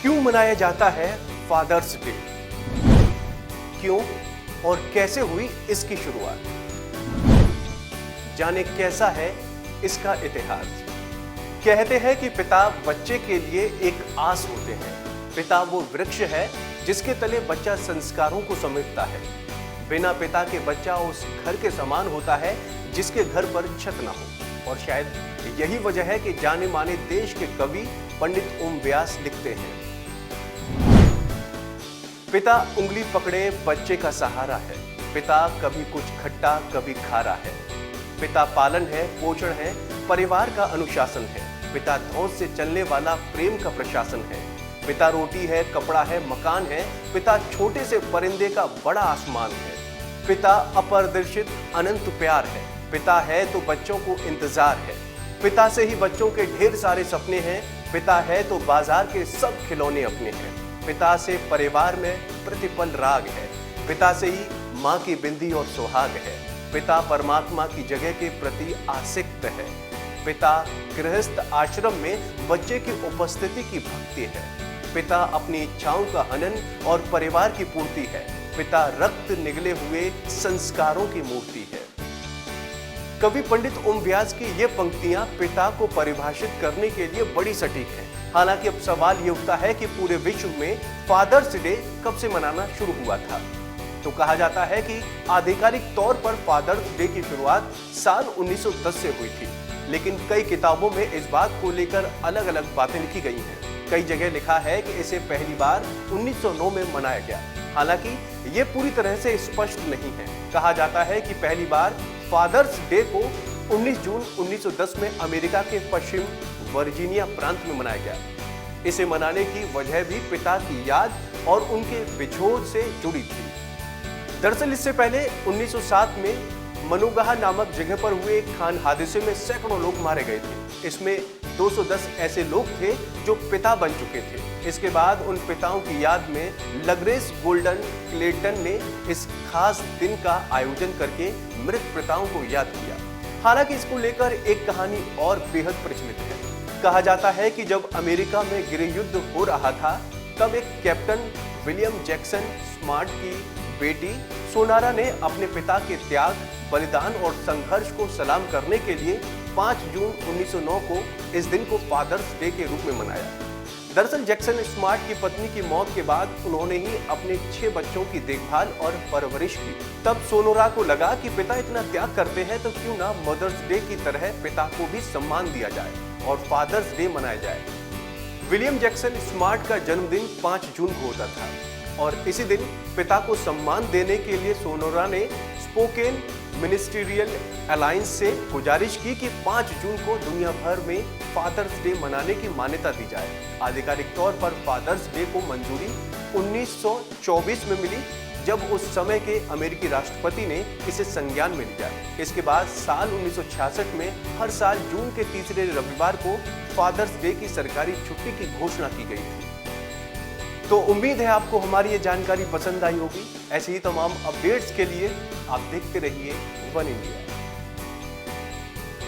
क्यों मनाया जाता है फादर्स डे? क्यों और कैसे हुई इसकी शुरुआत? जाने कैसा है इसका इतिहास। कहते हैं कि पिता बच्चे के लिए एक आस होते हैं। पिता वो वृक्ष है जिसके तले बच्चा संस्कारों को समेटता है। बिना पिता के बच्चा उस घर के समान होता है जिसके घर पर छत ना हो। और शायद यही वजह है कि जाने माने देश के कवि पंडित ओम व्यास लिखते हैं, पिता उंगली पकड़े बच्चे का सहारा है। पिता कभी कुछ खट्टा कभी खारा है। पिता पालन है, पोषण है, परिवार का अनुशासन है। पिता धौंस से चलने वाला प्रेम का प्रशासन है। पिता रोटी है, कपड़ा है, मकान है। पिता छोटे से परिंदे का बड़ा आसमान है। पिता अपरदर्शित अनंत प्यार है। पिता है तो बच्चों को इंतजार है। पिता से ही बच्चों के ढेर सारे सपने हैं। पिता है तो बाजार के सब खिलौने अपने हैं। पिता से परिवार में प्रतिपल राग है। पिता से ही माँ की बिंदी और सुहाग है। पिता परमात्मा की जगह के प्रति आसक्त है। पिता गृहस्थ आश्रम में बच्चे की उपस्थिति की भक्ति है। पिता अपनी इच्छाओं का हनन और परिवार की पूर्ति है। पिता रक्त निगले हुए संस्कारों की मूर्ति है। कवि पंडित ओम व्यास की ये पंक्तियां पिता को परिभाषित करने के लिए बड़ी सटीक हैं। हालांकि अब सवाल ये उठता है कि पूरे विश्व में फादर्स डे कब से मनाना शुरू हुआ था। तो कहा जाता है कि आधिकारिक तौर पर फादर्स डे की शुरुआत साल 1910 से हुई थी, लेकिन कई किताबों में इस बात को लेकर अलग अलग बातें लिखी गई हैं। कई जगह लिखा है कि इसे पहली बार 1909 में मनाया गया। हालांकि ये पूरी तरह से स्पष्ट नहीं है। कहा जाता है कि पहली बार फादर्स डे को 19 जून 1910 में अमेरिका के पश्चिम वर्जीनिया प्रांत में मनाया गया। इसे मनाने की वजह भी पिता की याद और उनके विछोह से जुड़ी थी। दरअसल इससे पहले 1907 में मनुगाह नामक जगह पर हुए एक खान हादसे में सैकड़ों लोग मारे गए थे। इसमें 210 ऐसे लोग थे जो पिता बन चुके थे। इसके बाद उन पिताओं की याद में लग्रेस गोल्डन क्लेटन ने इस खास दिन का आयोजन करके मृत पिताओं को याद किया। हालांकि इसको लेकर एक कहानी और बेहद प्रचलित है। कहा जाता है कि जब अमेरिका में गृह युद्ध हो रहा था, तब एक कैप्टन विलियम जैक्सन स्मार्ट की बेटी सोनारा ने अपने पिता के त्याग, बलिदान और संघर्ष को सलाम करने के लिए 5 जून 1909 को इस दिन को फादर्स डे के रूप में मनाया। दरअसल जैक्सन स्मार्ट की पत्नी की मौत के बाद उन्होंने ही अपने 6 बच्चों की देखभाल और परवरिश की। तब सोनोरा को लगा कि पिता इतना त्याग करते हैं तो क्यों ना मदर्स डे की तरह पिता को भी सम्मान दिया जाए और फादर्स डे मनाया जाए। विलियम जैक्सन स्मार्ट का जन्मदिन 5 जून को होता था और इसी दिन पिता को सम्मान देने के लिए सोनोरा ने स्पोकेन मिनिस्ट्रियल अलायंस से गुजारिश की कि 5 जून को दुनिया भर में फादर्स डे मनाने की मान्यता दी जाए। आधिकारिक तौर पर फादर्स डे को मंजूरी 1924 में मिली, जब उस समय के अमेरिकी राष्ट्रपति ने इसे संज्ञान में लिया। इसके बाद साल 1966 में हर साल जून के तीसरे रविवार को फादर्स डे की सरकारी छुट्टी की घोषणा की गई थी। तो उम्मीद है आपको हमारी ये जानकारी पसंद आई होगी। ऐसे ही तमाम अपडेट्स के लिए आप देखते रहिए वन इंडिया।